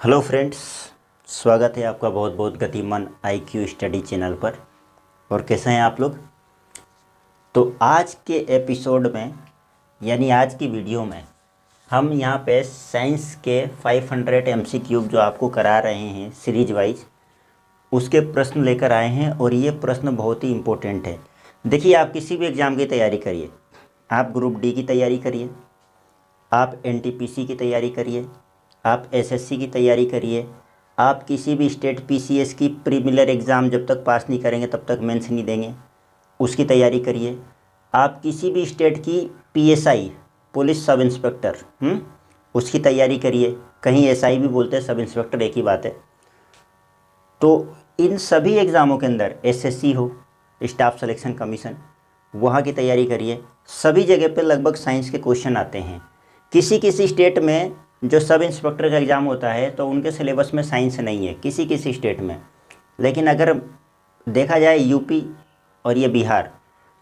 Hello friends, स्वागत है आपका बहुत बहुत गतिमान आईक्यू स्टडी चैनल पर। और कैसे हैं आप लोग। तो आज के एपिसोड में यानी आज की वीडियो में हम यहाँ पे साइंस के 500 एमसीक्यू जो आपको करा रहे हैं सीरीज वाइज, उसके प्रश्न लेकर आए हैं। और ये प्रश्न बहुत ही इम्पोर्टेंट है। देखिए, आप किसी भी एग्ज़ाम की तैयारी करिए, आप ग्रुप डी की तैयारी करिए, आप एनटीपीसी की तैयारी करिए, आप एसएससी की तैयारी करिए, आप किसी भी स्टेट पीसीएस की प्रीलिमिनरी एग्ज़ाम जब तक पास नहीं करेंगे तब तक मेंस नहीं देंगे, उसकी तैयारी करिए। आप किसी भी स्टेट की पीएसआई पुलिस सब इंस्पेक्टर उसकी तैयारी करिए। कहीं एसआई भी बोलते हैं, सब इंस्पेक्टर एक ही बात है। तो इन सभी एग्ज़ामों के अंदर एसएससी हो, स्टाफ सिलेक्शन कमीशन, वहाँ की तैयारी करिए। सभी जगह पे लगभग साइंस के क्वेश्चन आते हैं। किसी किसी स्टेट में जो सब इंस्पेक्टर का एग्ज़ाम होता है तो उनके सिलेबस में साइंस नहीं है, किसी किसी स्टेट में। लेकिन अगर देखा जाए यूपी और ये बिहार,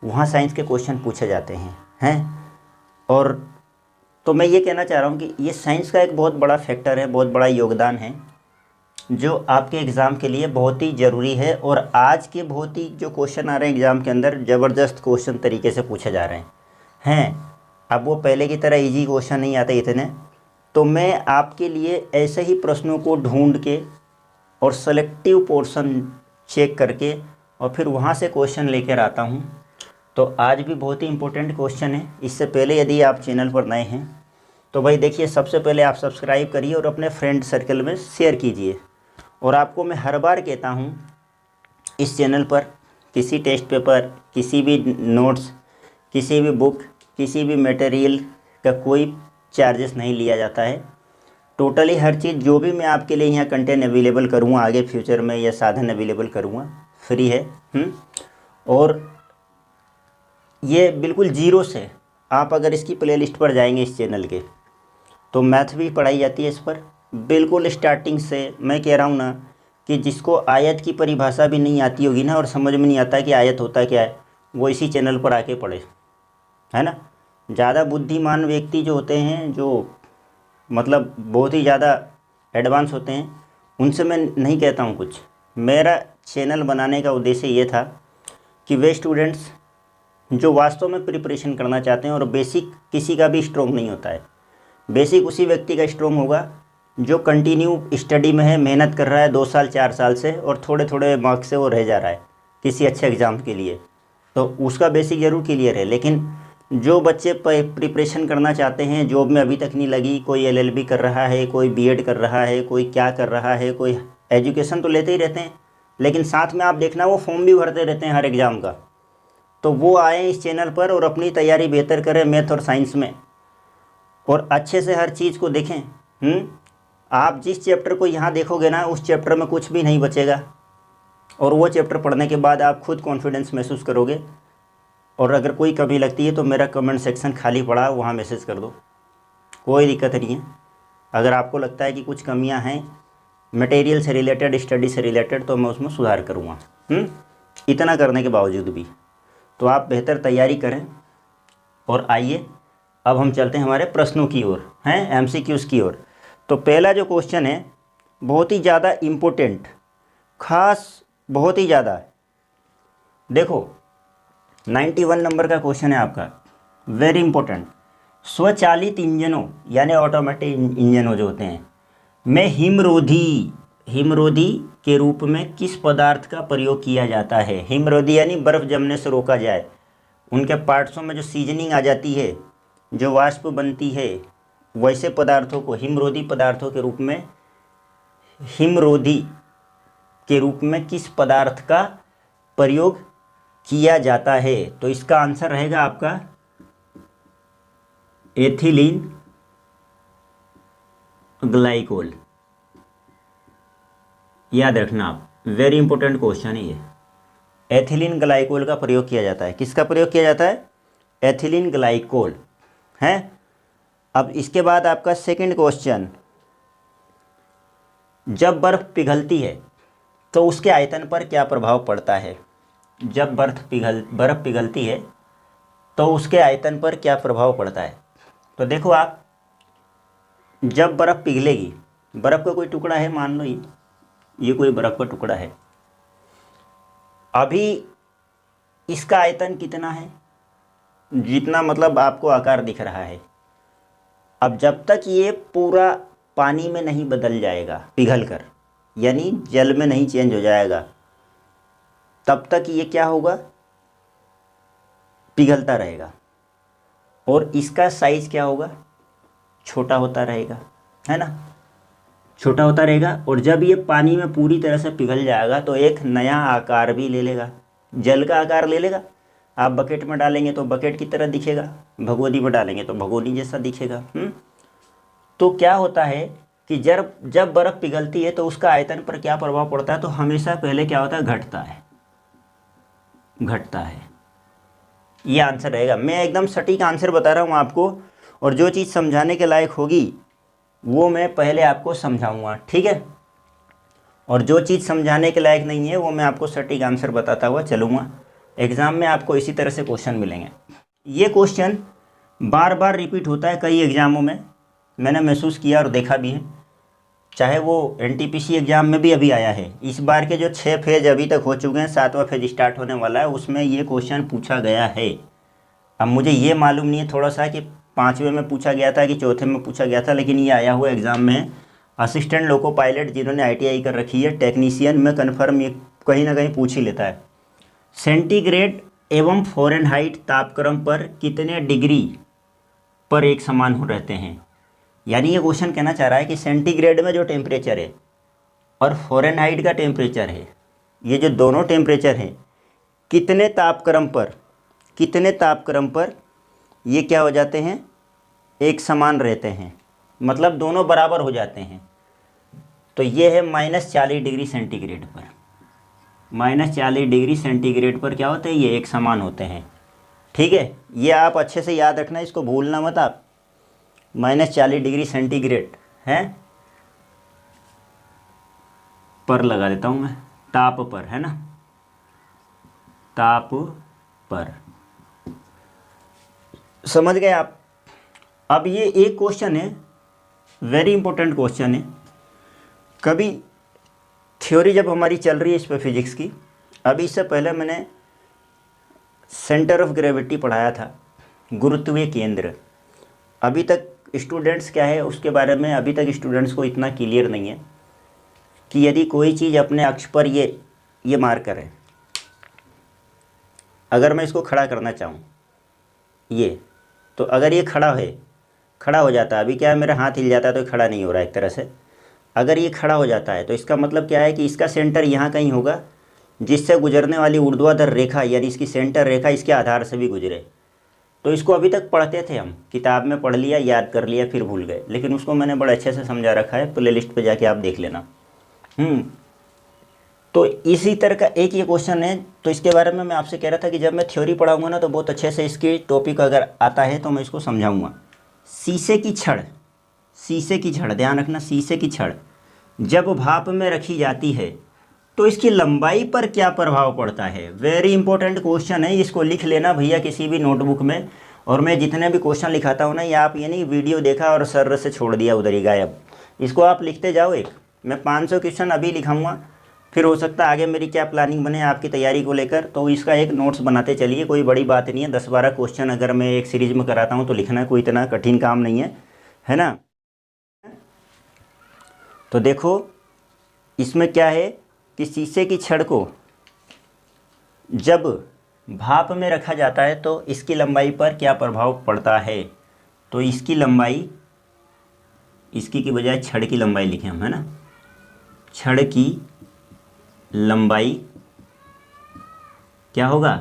वहाँ साइंस के क्वेश्चन पूछे जाते हैं। और तो मैं ये कहना चाह रहा हूँ कि ये साइंस का एक बहुत बड़ा फैक्टर है, बहुत बड़ा योगदान है जो आपके एग्ज़ाम के लिए बहुत ही ज़रूरी है। और आज के बहुत ही जो क्वेश्चन आ रहे हैं एग्ज़ाम के अंदर, ज़बरदस्त क्वेश्चन तरीके से पूछे जा रहे हैं। अब वो पहले की तरह इजी क्वेश्चन नहीं आते इतने। तो मैं आपके लिए ऐसे ही प्रश्नों को ढूंढ के और सेलेक्टिव पोर्शन चेक करके और फिर वहाँ से क्वेश्चन लेकर आता हूँ। तो आज भी बहुत ही इम्पोर्टेंट क्वेश्चन है। इससे पहले यदि आप चैनल पर नए हैं तो भाई देखिए, सबसे पहले आप सब्सक्राइब करिए और अपने फ्रेंड सर्कल में शेयर कीजिए। और आपको मैं हर बार कहता हूँ, इस चैनल पर किसी टेस्ट पेपर, किसी भी नोट्स, किसी भी बुक, किसी भी मटेरियल का कोई चार्जेस नहीं लिया जाता है। टोटली हर चीज़ जो भी मैं आपके लिए यहाँ कंटेंट अवेलेबल करूँगा आगे फ्यूचर में, या साधन अवेलेबल करूँगा, फ्री है। और ये बिल्कुल ज़ीरो से आप अगर इसकी प्लेलिस्ट पर जाएंगे इस चैनल के, तो मैथ भी पढ़ाई जाती है इस पर बिल्कुल स्टार्टिंग से। मैं कह रहा हूँ ना कि जिसको आयत की परिभाषा भी नहीं आती होगी ना, और समझ में नहीं आता कि आयत होता क्या है, वो इसी चैनल पर आके पढ़े, है ना। ज़्यादा बुद्धिमान व्यक्ति जो होते हैं, जो मतलब बहुत ही ज़्यादा एडवांस होते हैं, उनसे मैं नहीं कहता हूँ कुछ। मेरा चैनल बनाने का उद्देश्य ये था कि वे स्टूडेंट्स जो वास्तव में प्रिपरेशन करना चाहते हैं, और बेसिक किसी का भी स्ट्रॉन्ग नहीं होता है, बेसिक उसी व्यक्ति का स्ट्रॉन्ग होगा जो कंटिन्यू स्टडी में है, मेहनत कर रहा है 2 साल 4 साल से, और थोड़े थोड़े मार्क्स से वो रह जा रहा है किसी अच्छे एग्ज़ाम के लिए, तो उसका बेसिक ज़रूर क्लियर है। लेकिन जो बच्चे प्रिपरेशन करना चाहते हैं, जॉब में अभी तक नहीं लगी, कोई एलएलबी कर रहा है, कोई बीएड कर रहा है, कोई क्या कर रहा है, कोई एजुकेशन तो लेते ही रहते हैं, लेकिन साथ में आप देखना वो फॉर्म भी भरते रहते हैं हर एग्ज़ाम का। तो वो आए इस चैनल पर और अपनी तैयारी बेहतर करें मैथ और साइंस में, और अच्छे से हर चीज़ को देखें। आप जिस चैप्टर को यहाँ देखोगे ना, उस चैप्टर में कुछ भी नहीं बचेगा, और वो चैप्टर पढ़ने के बाद आप खुद कॉन्फिडेंस महसूस करोगे। और अगर कोई कमी लगती है तो मेरा कमेंट सेक्शन खाली पड़ा, वहाँ मैसेज कर दो, कोई दिक्कत नहीं है। अगर आपको लगता है कि कुछ कमियां हैं मटेरियल से रिलेटेड, स्टडी से रिलेटेड, तो मैं उसमें सुधार करूँगा। इतना करने के बावजूद भी तो आप बेहतर तैयारी करें। और आइए अब हम चलते हैं हमारे प्रश्नों की ओर, हैं एमसीक्यूज़ की ओर। तो पहला जो क्वेश्चन है बहुत ही ज़्यादा इम्पोर्टेंट, ख़ास, बहुत ही ज़्यादा। देखो 91 नंबर का क्वेश्चन है आपका, वेरी इंपॉर्टेंट। स्वचालित इंजनों यानी ऑटोमेटिक इंजनों जो होते हैं में हिमरोधी के रूप में किस पदार्थ का प्रयोग किया जाता है। हिमरोधी यानी बर्फ़ जमने से रोका जाए, उनके पार्ट्सों में जो सीजनिंग आ जाती है, जो वाष्प बनती है, वैसे पदार्थों को हिमरोधी पदार्थों के रूप में, हिमरोधी के रूप में किस पदार्थ का प्रयोग किया जाता है। तो इसका आंसर रहेगा आपका एथिलीन ग्लाइकोल। याद रखना आप, वेरी इंपॉर्टेंट क्वेश्चन है ये। एथिलीन ग्लाइकोल का प्रयोग किया जाता है। किसका प्रयोग किया जाता है? एथिलीन ग्लाइकोल है। अब इसके बाद आपका सेकंड क्वेश्चन, जब बर्फ पिघलती है तो उसके आयतन पर क्या प्रभाव पड़ता है। जब बर्फ पिघलती है तो उसके आयतन पर क्या प्रभाव पड़ता है। तो देखो आप, जब बर्फ़ पिघलेगी बर्फ़ का कोई टुकड़ा है, मान लो ये कोई बर्फ़ का टुकड़ा है। अभी इसका आयतन कितना है, जितना मतलब आपको आकार दिख रहा है। अब जब तक ये पूरा पानी में नहीं बदल जाएगा पिघल कर, यानी जल में नहीं चेंज हो जाएगा, तब तक ये क्या होगा, पिघलता रहेगा। और इसका साइज़ क्या होगा, छोटा होता रहेगा, है ना, छोटा होता रहेगा। और जब ये पानी में पूरी तरह से पिघल जाएगा तो एक नया आकार भी ले लेगा, जल का आकार ले लेगा। आप बकेट में डालेंगे तो बकेट की तरह दिखेगा, भगोनी में डालेंगे तो भगोनी जैसा दिखेगा। तो क्या होता है कि जब बर्फ़ पिघलती है तो उसका आयतन पर क्या प्रभाव पड़ता है, तो हमेशा पहले क्या होता है, घटता है, घटता है। ये आंसर रहेगा। मैं एकदम सटीक आंसर बता रहा हूँ आपको, और जो चीज़ समझाने के लायक होगी वो मैं पहले आपको समझाऊंगा, ठीक है। और जो चीज़ समझाने के लायक नहीं है वो मैं आपको सटीक आंसर बताता हुआ चलूँगा। एग्ज़ाम में आपको इसी तरह से क्वेश्चन मिलेंगे। ये क्वेश्चन बार बार रिपीट होता है कई एग्ज़ामों में, मैंने महसूस किया और देखा भी है। चाहे वो एनटीपीसी एग्ज़ाम में भी अभी आया है। इस बार के जो 6 फेज अभी तक हो चुके हैं, 7वां फेज स्टार्ट होने वाला है, उसमें ये क्वेश्चन पूछा गया है। अब मुझे ये मालूम नहीं है थोड़ा सा कि 5वें में पूछा गया था कि चौथे में पूछा गया था, लेकिन ये आया हुआ एग्ज़ाम में। असिस्टेंट लोको पायलट जिन्होंने ITI कर रखी है, टेक्नीशियन में कन्फर्म ये कहीं ना कहीं पूछ ही लेता है। सेंटीग्रेड एवं फ़ारेनहाइट तापक्रम पर कितने डिग्री पर एक समान हो रहते हैं। यानी ये क्वेश्चन कहना चाह रहा है कि सेंटीग्रेड में जो टेम्परेचर है और फ़ारेनहाइट का टेम्परेचर है, ये जो दोनों टेम्परेचर हैं, कितने तापक्रम पर ये क्या हो जाते हैं, एक समान रहते हैं, मतलब दोनों बराबर हो जाते हैं। तो ये है -40 डिग्री सेंटीग्रेड पर, -40 डिग्री सेंटीग्रेड पर क्या होते हैं, ये एक समान होते हैं, ठीक है। ये आप अच्छे से याद रखना, इसको भूलना मत आप। -40 डिग्री सेंटीग्रेड है, पर लगा देता हूँ मैं, ताप पर, है ना, ताप पर, समझ गए आप। अब ये एक क्वेश्चन है, वेरी इंपॉर्टेंट क्वेश्चन है। कभी थ्योरी जब हमारी चल रही है इस पर फिजिक्स की, अभी इससे पहले मैंने सेंटर ऑफ ग्रेविटी पढ़ाया था, गुरुत्वीय केंद्र। अभी तक स्टूडेंट्स क्या है उसके बारे में अभी तक स्टूडेंट्स को इतना क्लियर नहीं है कि यदि कोई चीज़ अपने अक्ष पर ये मार्कर है, अगर मैं इसको खड़ा करना चाहूँ ये, तो अगर ये खड़ा हो जाता है, अभी क्या है मेरा हाथ हिल जाता है तो खड़ा नहीं हो रहा है एक तरह से। अगर ये खड़ा हो जाता है तो इसका मतलब क्या है कि इसका सेंटर यहाँ कहीं होगा, जिससे गुजरने वाली ऊर्ध्वाधर रेखा यानी इसकी सेंटर रेखा इसके आधार से भी गुजरे। तो इसको अभी तक पढ़ते थे हम, किताब में पढ़ लिया, याद कर लिया, फिर भूल गए, लेकिन उसको मैंने बड़े अच्छे से समझा रखा है, प्लेलिस्ट पे जाके आप देख लेना। तो इसी तरह का एक ये क्वेश्चन है। तो इसके बारे में मैं आपसे कह रहा था कि जब मैं थ्योरी पढ़ाऊंगा ना तो बहुत अच्छे से इसकी टॉपिक अगर आता है तो मैं इसको समझाऊंगा। शीशे की छड़, ध्यान रखना, शीशे की छड़ जब भाप में रखी जाती है तो इसकी लंबाई पर क्या प्रभाव पड़ता है। वेरी इंपॉर्टेंट क्वेश्चन है, इसको लिख लेना भैया किसी भी नोटबुक में। और मैं जितने भी क्वेश्चन लिखाता हूँ ना, ये आप ये नहीं वीडियो देखा और सर से छोड़ दिया उधर ही गायब, इसको आप लिखते जाओ। मैं 500 क्वेश्चन अभी लिखाऊंगा, फिर हो सकता है आगे मेरी क्या प्लानिंग बने आपकी तैयारी को लेकर, तो इसका एक नोट्स बनाते चलिए, कोई बड़ी बात नहीं है। 10-12 क्वेश्चन अगर मैं एक सीरीज में कराता हूँ तो लिखना कोई इतना कठिन काम नहीं है ना। तो देखो इसमें क्या है कि शीशे की छड़ को जब भाप में रखा जाता है तो इसकी लंबाई पर क्या प्रभाव पड़ता है। तो इसकी लंबाई, इसकी की बजाय छड़ की लंबाई लिखें हम, है ना, छड़ की लंबाई क्या होगा,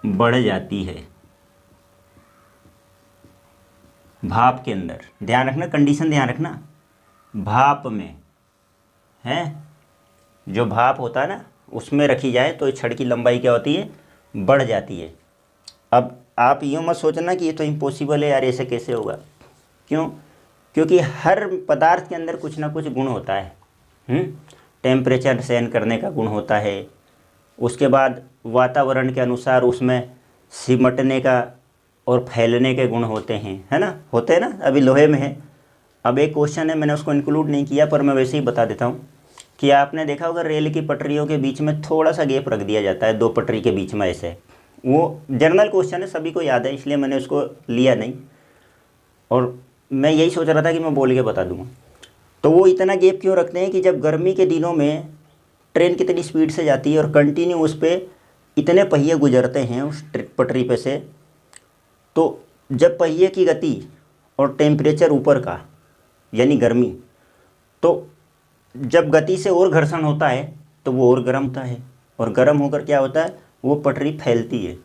बढ़ जाती है भाप के अंदर। ध्यान रखना, कंडीशन ध्यान रखना, भाप में है, जो भाप होता है ना उसमें रखी जाए तो छड़ की लंबाई क्या होती है, बढ़ जाती है। अब आप यूँ मत सोचना कि ये तो इम्पॉसिबल है यार, ऐसे कैसे होगा। क्यों? क्योंकि हर पदार्थ के अंदर कुछ ना कुछ गुण होता है। टेम्परेचर सहन करने का गुण होता है, उसके बाद वातावरण के अनुसार उसमें सिमटने का और फैलने के गुण होते हैं, है ना, होते हैं ना। अभी लोहे में है, अब एक क्वेश्चन है, मैंने उसको इंक्लूड नहीं किया पर मैं वैसे ही बता देता हूँ कि आपने देखा होगा रेल की पटरियों के बीच में थोड़ा सा गैप रख दिया जाता है, दो पटरी के बीच में ऐसे। वो जनरल क्वेश्चन है, सभी को याद है, इसलिए मैंने उसको लिया नहीं, और मैं यही सोच रहा था कि मैं बोल के बता दूँगा। तो वो इतना गैप क्यों रखते हैं कि जब गर्मी के दिनों में ट्रेन कितनी स्पीड से जाती है और कंटिन्यू उस पर इतने पहिए गुजरते हैं उस पटरी पे से, तो जब पहिए की गति और टेम्परेचर ऊपर का यानी गर्मी, तो जब गति से और घर्षण होता है तो वो और गर्म होता है, और गर्म होकर क्या होता है, वो पटरी फैलती है।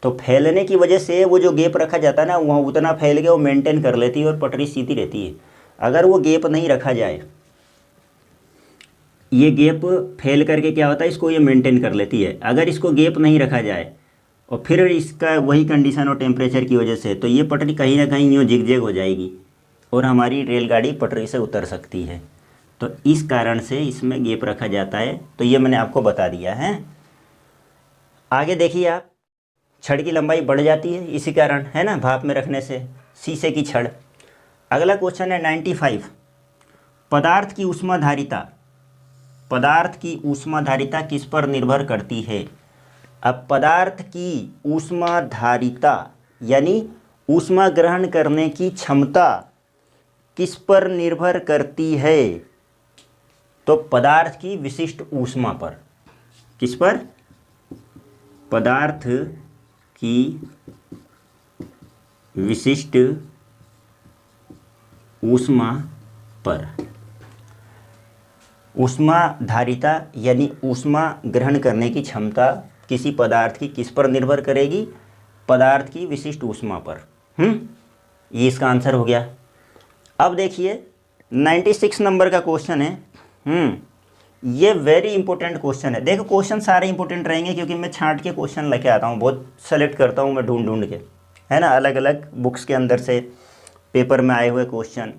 तो फैलने की वजह से वो जो गैप रखा जाता है ना, वहाँ उतना फैल के वो मेंटेन कर लेती है और पटरी सीधी रहती है। अगर वो गैप नहीं रखा जाए, ये गैप फैल करके क्या होता है, इसको ये मेंटेन कर लेती है। अगर इसको गैप नहीं रखा जाए और फिर इसका वही कंडीशन और टेम्परेचर की वजह से, तो ये पटरी कहीं ना कहीं यूँ जिग-जैग हो जाएगी और हमारी रेलगाड़ी पटरी से उतर सकती है। तो इस कारण से इसमें गैप रखा जाता है। तो ये मैंने आपको बता दिया है। आगे देखिए आप, छड़ की लंबाई बढ़ जाती है इसी कारण, है ना, भाप में रखने से, शीशे की छड़। अगला क्वेश्चन है 95, पदार्थ की ऊष्माधारिता, पदार्थ की ऊष्माधारिता किस पर निर्भर करती है। अब पदार्थ की ऊष्माधारिता यानी ऊष्मा ग्रहण करने की क्षमता किस पर निर्भर करती है, तो पदार्थ की विशिष्ट ऊष्मा पर। किस पर, पदार्थ की विशिष्ट ऊष्मा पर। ऊष्माधारिता यानी ऊष्मा ग्रहण करने की क्षमता किसी पदार्थ की किस पर निर्भर करेगी, पदार्थ की विशिष्ट ऊष्मा पर। ये इसका आंसर हो गया। अब देखिए 96 नंबर का क्वेश्चन है। ये वेरी इंपॉर्टेंट क्वेश्चन है। देखो क्वेश्चन सारे इंपॉर्टेंट रहेंगे क्योंकि मैं छांट के क्वेश्चन लेके आता हूँ, बहुत सेलेक्ट करता हूँ मैं ढूंढ ढूंढ के, है ना, अलग अलग बुक्स के अंदर से पेपर में आए हुए क्वेश्चन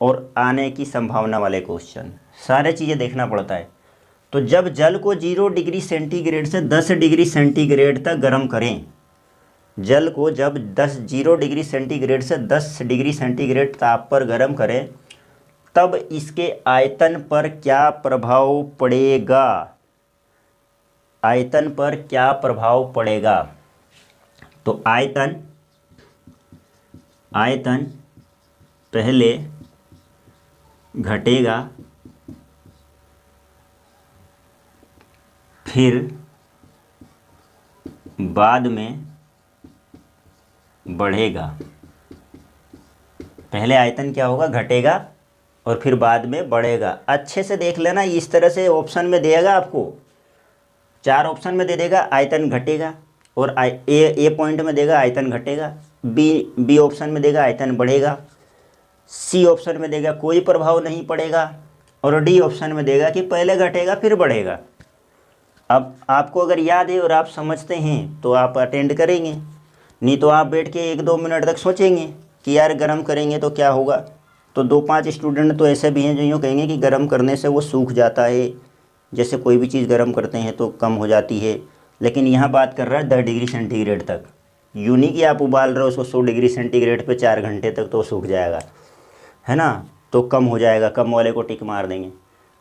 और आने की संभावना वाले क्वेश्चन, सारे चीज़ें देखना पड़ता है। तो जब जल को 0 डिग्री सेंटीग्रेड से 10 डिग्री सेंटीग्रेड तक गर्म करें, जल को जब 0 डिग्री सेंटीग्रेड से 10 डिग्री सेंटीग्रेड ताप पर गर्म करें, तब इसके आयतन पर क्या प्रभाव पड़ेगा, आयतन पर क्या प्रभाव पड़ेगा। तो आयतन पहले घटेगा फिर बाद में बढ़ेगा। पहले आयतन क्या होगा, घटेगा और फिर बाद में बढ़ेगा। अच्छे से देख लेना, इस तरह से ऑप्शन में देगा आपको, 4 ऑप्शन में दे देगा आयतन घटेगा, और ए पॉइंट में देगा आयतन घटेगा, बी ऑप्शन में देगा आयतन बढ़ेगा, सी ऑप्शन में देगा कोई प्रभाव नहीं पड़ेगा, और डी ऑप्शन में देगा कि पहले घटेगा फिर बढ़ेगा। अब आपको अगर याद है और आप समझते हैं तो आप अटेंड करेंगे, नहीं तो आप बैठ के 1-2 मिनट तक सोचेंगे कि यार गर्म करेंगे तो क्या होगा। तो 2-5 स्टूडेंट तो ऐसे भी हैं जो यूँ कहेंगे कि गर्म करने से वो सूख जाता है, जैसे कोई भी चीज़ गर्म करते हैं तो कम हो जाती है। लेकिन यहाँ बात कर रहा है 10 डिग्री सेंटीग्रेड तक, यूँ नहीं कि आप उबाल रहे हो उसको 100 डिग्री सेंटीग्रेड पे 4 घंटे तक तो सूख जाएगा, है ना, तो कम हो जाएगा, कम वाले को टिक मार देंगे।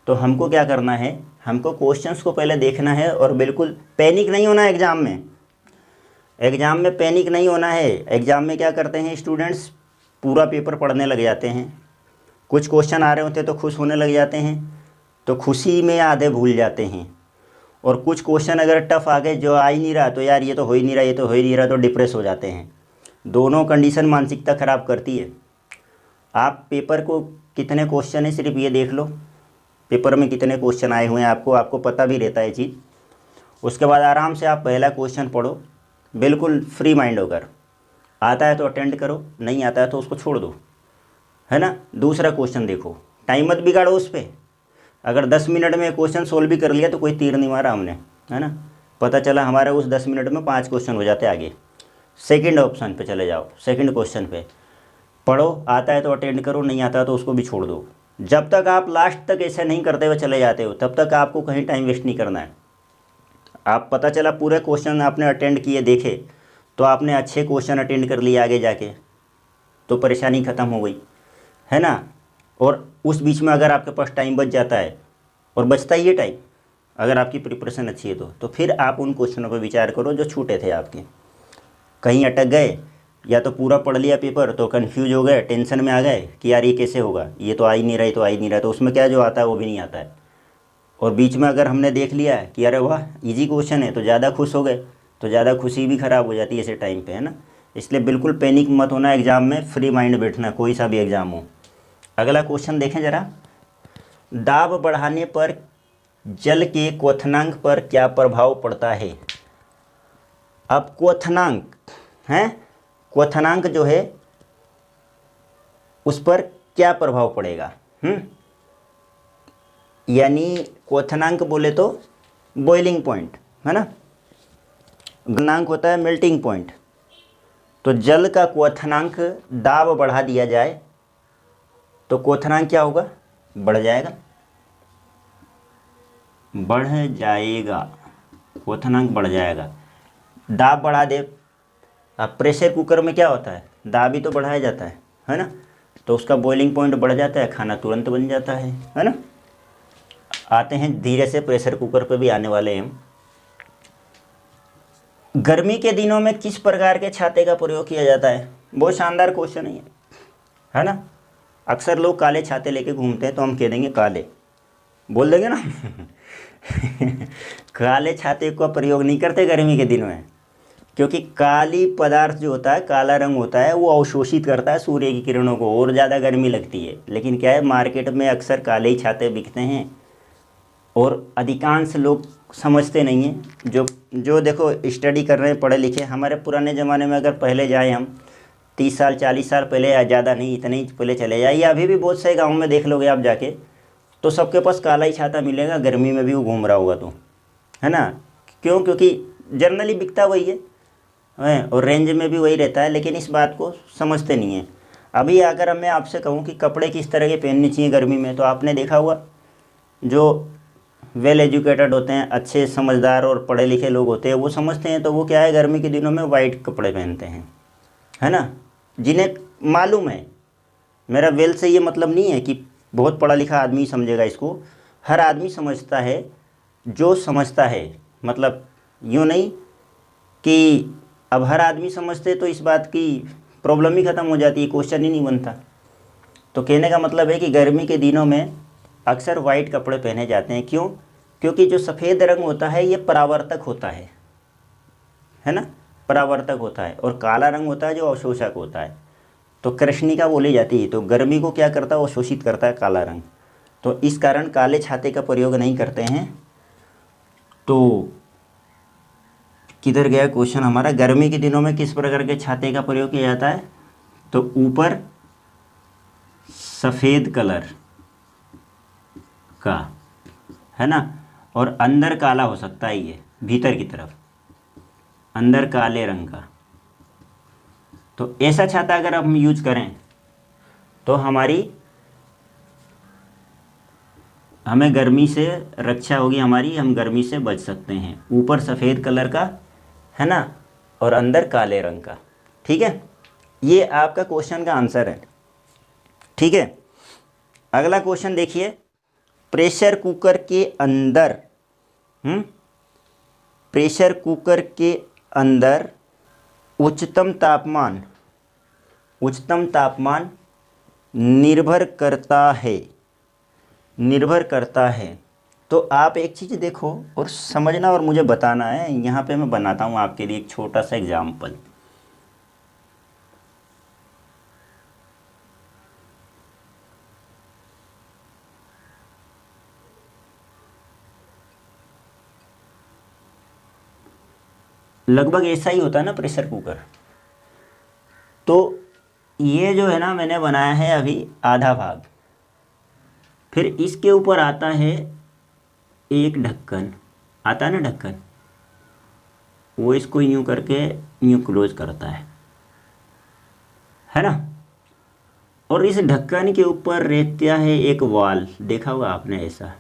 तो हमको क्या करना है, हमको क्वेश्चंस को पहले देखना है और बिल्कुल पैनिक नहीं होना है एग्ज़ाम में। एग्ज़ाम में पैनिक नहीं होना है। एग्ज़ाम में क्या करते हैं स्टूडेंट्स, पूरा पेपर पढ़ने लग जाते हैं, कुछ क्वेश्चन आ रहे होते हैं तो खुश होने लग जाते हैं, तो खुशी में आधे भूल जाते हैं, और कुछ क्वेश्चन अगर टफ आ गए जो आ ही नहीं रहा तो यार ये तो हो ही नहीं रहा, ये तो हो ही नहीं रहा, तो डिप्रेस हो जाते हैं। दोनों कंडीशन मानसिकता ख़राब करती है। आप पेपर को कितने क्वेश्चन है सिर्फ ये देख लो, पेपर में कितने क्वेश्चन आए हुए हैं आपको पता भी रहता है चीज़। उसके बाद आराम से आप पहला क्वेश्चन पढ़ो, बिल्कुल फ्री माइंड होकर। आता है तो अटेंड करो, नहीं आता है तो उसको छोड़ दो, है ना। दूसरा क्वेश्चन देखो, टाइम मत बिगाड़ो उस पर। अगर 10 मिनट में क्वेश्चन सोल्व भी कर लिया तो कोई तीर नहीं मारा हमने, है ना। पता चला हमारा उस 10 मिनट में 5 क्वेश्चन हो जाते आगे। सेकंड ऑप्शन पे चले जाओ, सेकंड क्वेश्चन पे पढ़ो, आता है तो अटेंड करो, नहीं आता है तो उसको भी छोड़ दो। जब तक आप लास्ट तक ऐसा नहीं करते हुए चले जाते हो तब तक आपको कहीं टाइम वेस्ट नहीं करना है। आप पता चला पूरे क्वेश्चन आपने अटेंड किए, देखे, तो आपने अच्छे क्वेश्चन अटेंड कर लिए आगे जाके, तो परेशानी ख़त्म हो गई, है ना। और उस बीच में अगर आपके पास टाइम बच जाता है, और बचता ही है टाइम अगर आपकी प्रिपरेशन अच्छी है तो फिर आप उन क्वेश्चनों पर विचार करो जो छूटे थे आपके, कहीं अटक गए, या तो पूरा पढ़ लिया पेपर तो कंफ्यूज हो गए, टेंशन में आ गए कि यार ये कैसे होगा, ये तो आ ही नहीं रहा, ये तो आ ही नहीं रहा, तो उसमें क्या जो आता है वो भी नहीं आता है। और बीच में अगर हमने देख लिया है कि अरे वाह इजी क्वेश्चन है तो ज़्यादा खुश हो गए, तो ज़्यादा खुशी भी ख़राब हो जाती है ऐसे टाइम पे, है ना। इसलिए बिल्कुल पैनिक मत होना एग्ज़ाम में, फ्री माइंड बैठना, कोई सा भी एग्ज़ाम हो। अगला क्वेश्चन देखें ज़रा, दाब बढ़ाने पर जल के क्वथनांक पर क्या प्रभाव पड़ता है। अब क्वथनांक है, क्वथनांक जो है उस पर क्या प्रभाव पड़ेगा। यानी क्वथनांक बोले तो बॉइलिंग पॉइंट, है ना, गलनांक होता है मेल्टिंग पॉइंट। तो जल का क्वथनांक दाब बढ़ा दिया जाए तो क्वथनांक क्या होगा, बढ़ जाएगा, बढ़ जाएगा, क्वथनांक बढ़ जाएगा। दाब बढ़ा दे, अब प्रेशर कुकर में क्या होता है, दाब ही तो बढ़ाया जाता है ना, तो उसका बॉइलिंग पॉइंट बढ़ जाता है, खाना तुरंत बन जाता है ना। आते हैं धीरे से प्रेशर कुकर पे भी आने वाले हैं हम। गर्मी के दिनों में किस प्रकार के छाते का प्रयोग किया जाता है। बहुत शानदार क्वेश्चन है ना। अक्सर लोग काले छाते लेके घूमते हैं तो हम कह देंगे काले, बोल देंगे ना काले छाते का प्रयोग नहीं करते गर्मी के दिनों में, क्योंकि काली पदार्थ जो होता है, काला रंग होता है, वो अवशोषित करता है सूर्य की किरणों को और ज़्यादा गर्मी लगती है। लेकिन क्या है, मार्केट में अक्सर काले ही छाते बिकते हैं और अधिकांश लोग समझते नहीं हैं। जो देखो स्टडी कर रहे हैं, पढ़े लिखे, हमारे पुराने ज़माने में अगर पहले जाए हम 30 साल 40 साल पहले, या ज़्यादा नहीं इतने ही पहले चले जाए, या अभी भी बहुत से गाँव में देख लोगे आप जाके, तो सबके पास काला ही छाता मिलेगा, गर्मी में भी वो घूम रहा होगा तो, है ना। क्यों, क्योंकि जनरली बिकता वही है और रेंज में भी वही रहता है, लेकिन इस बात को समझते नहीं हैं। अभी अगर मैं आपसे कहूँ कि कपड़े किस तरह के पहनने चाहिए गर्मी में, तो आपने देखा हुआ जो वेल एजुकेटेड होते हैं, अच्छे समझदार और पढ़े लिखे लोग होते हैं, वो समझते हैं, तो वो क्या है, गर्मी के दिनों में वाइट कपड़े पहनते हैं, है ना। जिन्हें मालूम है, मेरा वेल से ये मतलब नहीं है कि बहुत पढ़ा लिखा आदमी समझेगा इसको, हर आदमी समझता है जो समझता है, मतलब यूँ नहीं कि अब हर आदमी समझते तो इस बात की प्रॉब्लम ही ख़त्म हो जाती है, क्वेश्चन ही नहीं बनता। तो कहने का मतलब है कि गर्मी के दिनों में अक्सर वाइट कपड़े पहने जाते हैं। क्यों, क्योंकि जो सफ़ेद रंग होता है ये परावर्तक होता है ना, परावर्तक होता है, और काला रंग होता है जो अवशोषक होता है। तो कृष्णिका बोली जाती है, तो गर्मी को क्या करता है, अवशोषित करता है काला रंग। तो इस कारण काले छाते का प्रयोग नहीं करते हैं। तो किधर गया क्वेश्चन हमारा, गर्मी के दिनों में किस प्रकार के छाते का प्रयोग किया जाता है। तो ऊपर सफ़ेद कलर का, है ना, और अंदर काला हो सकता है, ये भीतर की तरफ अंदर काले रंग का। तो ऐसा छाता अगर हम यूज करें तो हमें गर्मी से रक्षा होगी हमारी, हम गर्मी से बच सकते हैं। ऊपर सफ़ेद कलर का, है ना, और अंदर काले रंग का। ठीक है, ये आपका क्वेश्चन का आंसर है। ठीक है, अगला क्वेश्चन देखिए, प्रेशर कुकर के अंदर प्रेशर कुकर के अंदर उच्चतम तापमान निर्भर करता है। तो आप एक चीज़ देखो और समझना और मुझे बताना है। यहाँ पे मैं बनाता हूँ आपके लिए एक छोटा सा एग्जाम्पल। लगभग ऐसा ही होता है ना प्रेशर कुकर। तो ये जो है ना, मैंने बनाया है अभी आधा भाग, फिर इसके ऊपर आता है एक ढक्कन, आता है ना ढक्कन, वो इसको यूं करके यूं क्लोज करता है ना। और इस ढक्कन के ऊपर रहता है एक वाल, देखा होगा आपने ऐसा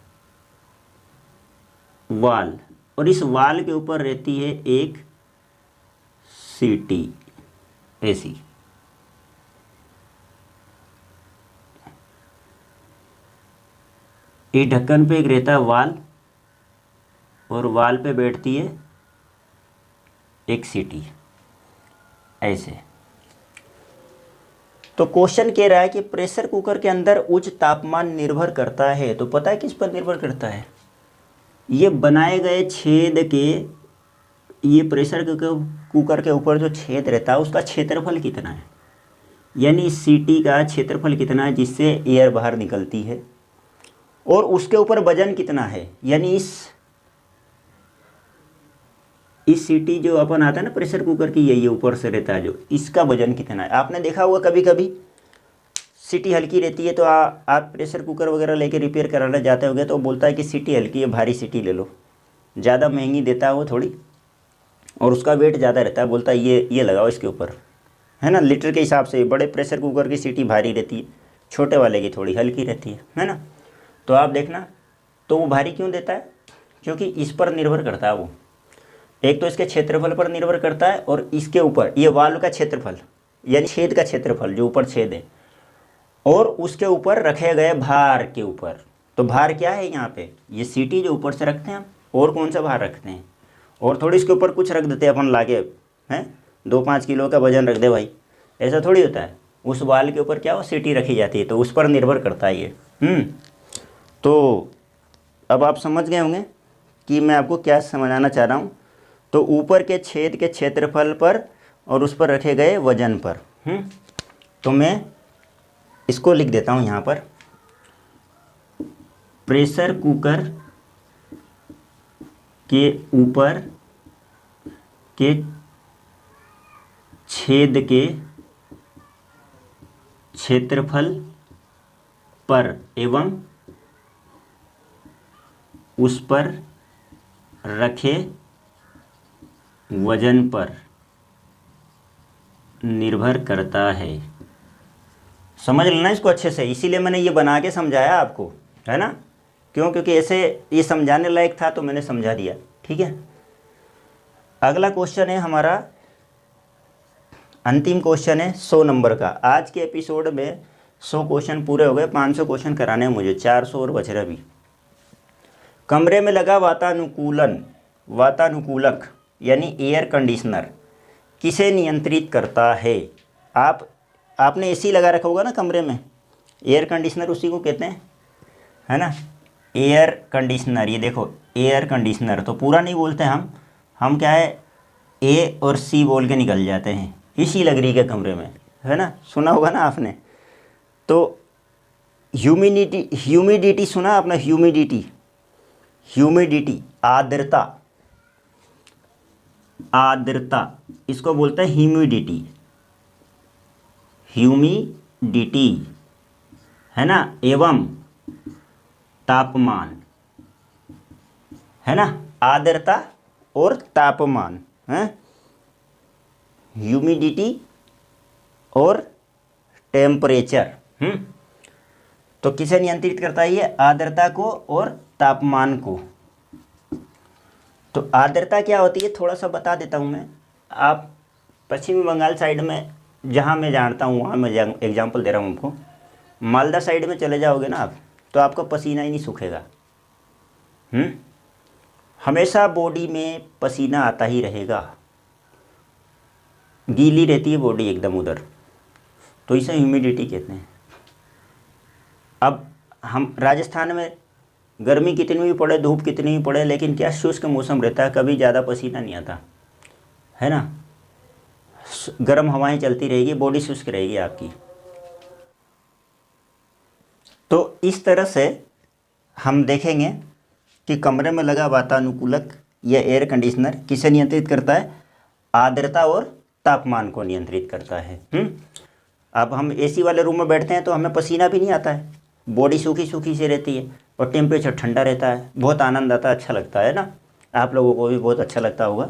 वाल, और इस वाल के ऊपर रहती है एक सीटी ऐसी, इस ढक्कन पे एक रहता है वाल, और वाल पे बैठती है एक सीटी, ऐसे। तो क्वेश्चन कह रहा है कि प्रेशर कुकर के अंदर उच्च तापमान निर्भर करता है, तो पता है किस पर निर्भर करता है? ये बनाए गए छेद के, ये प्रेशर कुकर के ऊपर जो छेद रहता है उसका क्षेत्रफल कितना है, यानी इस सीटी का क्षेत्रफल कितना है जिससे एयर बाहर निकलती है, और उसके ऊपर वजन कितना है, यानी इस सीटी जो अपन आता है ना प्रेशर कुकर की, ये ऊपर से रहता है जो, इसका वजन कितना है। आपने देखा होगा कभी कभी सीटी हल्की रहती है तो आप प्रेशर कुकर वगैरह लेके रिपेयर कराना जाते होंगे तो बोलता है कि सीटी हल्की है, भारी सीटी ले लो, ज़्यादा महंगी देता है वो थोड़ी, और उसका वेट ज़्यादा रहता है, बोलता है ये लगाओ इसके ऊपर, है ना। लीटर के हिसाब से बड़े प्रेशर कुकर की सीटी भारी रहती है, छोटे वाले की थोड़ी हल्की रहती है ना। तो आप देखना, तो वो भारी क्यों देता है? क्योंकि इस पर निर्भर करता है वो, एक तो इसके क्षेत्रफल पर निर्भर करता है, और इसके ऊपर ये वाल्व का क्षेत्रफल यानी छेद का क्षेत्रफल जो ऊपर छेद है, और उसके ऊपर रखे गए भार के ऊपर। तो भार क्या है यहाँ पे? ये सीटी जो ऊपर से रखते हैं हम, और कौन सा भार रखते हैं? और थोड़ी इसके ऊपर कुछ रख देते हैं अपन लाके, हैं 2-5 किलो का वजन रख दे भाई, ऐसा थोड़ी होता है। उस वाल के ऊपर क्या वो सीटी रखी जाती है, तो उस पर निर्भर करता है ये। तो अब आप समझ गए होंगे कि मैं आपको क्या समझाना चाह रहा हूँ। तो ऊपर के छेद के क्षेत्रफल पर और उस पर रखे गए वजन पर। तो मैं इसको लिख देता हूँ यहाँ पर, प्रेशर कुकर के ऊपर के छेद के क्षेत्रफल पर एवं उस पर रखे वजन पर निर्भर करता है। समझ लेना इसको अच्छे से, इसीलिए मैंने ये बना के समझाया आपको, है ना। क्यों? क्योंकि ऐसे ये समझाने लायक था तो मैंने समझा दिया, ठीक है। अगला क्वेश्चन है हमारा, अंतिम क्वेश्चन है 100 नंबर का। आज के एपिसोड में 100 क्वेश्चन पूरे हो गए, 500 क्वेश्चन कराने हैं मुझे, 400 और बच रहा भी। कमरे में लगा वातानुकूलक यानी एयर कंडीशनर किसे नियंत्रित करता है? आपने एसी लगा रखा होगा ना कमरे में, एयर कंडीशनर उसी को कहते हैं, है ना। एयर कंडीशनर, ये देखो एयर कंडीशनर, तो पूरा नहीं बोलते हम क्या है ए और सी बोल के निकल जाते हैं, एसी लग रही है कमरे में, है ना, सुना होगा ना आपने। तो ह्यूमिडिटी सुना आपने? ह्यूमिडिटी आर्द्रता, इसको बोलते हैं ह्यूमिडिटी, है ना, एवं तापमान, है ना, आर्द्रता और तापमान, है ह्यूमिडिटी और टेम्परेचर। तो किसे नियंत्रित करता है ये? आर्द्रता को और तापमान को। तो आर्द्रता क्या होती है थोड़ा सा बता देता हूँ मैं। आप पश्चिमी बंगाल साइड में, जहाँ मैं जानता हूँ वहाँ मैं एग्जांपल दे रहा हूँ आपको, मालदा साइड में चले जाओगे ना आप, तो आपका पसीना ही नहीं सूखेगा। हमेशा बॉडी में पसीना आता ही रहेगा, गीली रहती है बॉडी एकदम उधर, तो इसे ह्यूमिडिटी कहते हैं। अब हम राजस्थान में गर्मी कितनी भी पड़े, धूप कितनी भी पड़े, लेकिन क्या शुष्क मौसम रहता है, कभी ज़्यादा पसीना नहीं आता, है ना। गर्म हवाएं चलती रहेगी, बॉडी शुष्क रहेगी आपकी। तो इस तरह से हम देखेंगे कि कमरे में लगा वातानुकूलक या एयर कंडीशनर किसे नियंत्रित करता है? आर्द्रता और तापमान को नियंत्रित करता है। अब हम एसी वाले रूम में बैठते हैं तो हमें पसीना भी नहीं आता है, बॉडी सूखी सूखी सी रहती है और टेम्परेचर ठंडा रहता है, बहुत आनंद आता है, अच्छा लगता है ना। आप लोगों को भी बहुत अच्छा लगता होगा।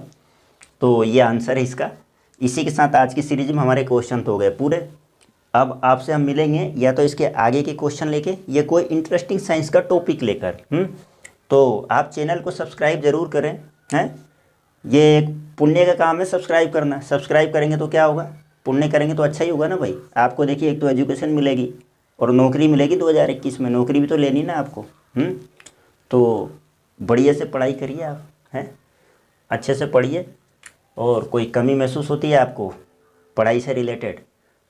तो ये आंसर है इसका। इसी के साथ आज की सीरीज में हमारे क्वेश्चन तो हो गए पूरे। अब आपसे हम मिलेंगे या तो इसके आगे के क्वेश्चन लेके या कोई इंटरेस्टिंग साइंस का टॉपिक लेकर। तो आप चैनल को सब्सक्राइब ज़रूर करें, हैं। ये एक पुण्य का काम है सब्सक्राइब करना। सब्सक्राइब करेंगे तो क्या होगा? पुण्य करेंगे तो अच्छा ही होगा ना भाई। आपको देखिए एक तो एजुकेशन मिलेगी और नौकरी मिलेगी 2021 में, नौकरी भी तो लेनी ना आपको। तो बढ़िया से पढ़ाई करिए आप, हैं, अच्छे से पढ़िए। और कोई कमी महसूस होती है आपको पढ़ाई से रिलेटेड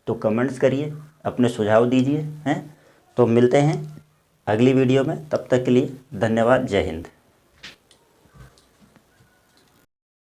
तो कमेंट्स करिए, अपने सुझाव दीजिए, हैं। तो मिलते हैं अगली वीडियो में, तब तक के लिए धन्यवाद, जय हिंद।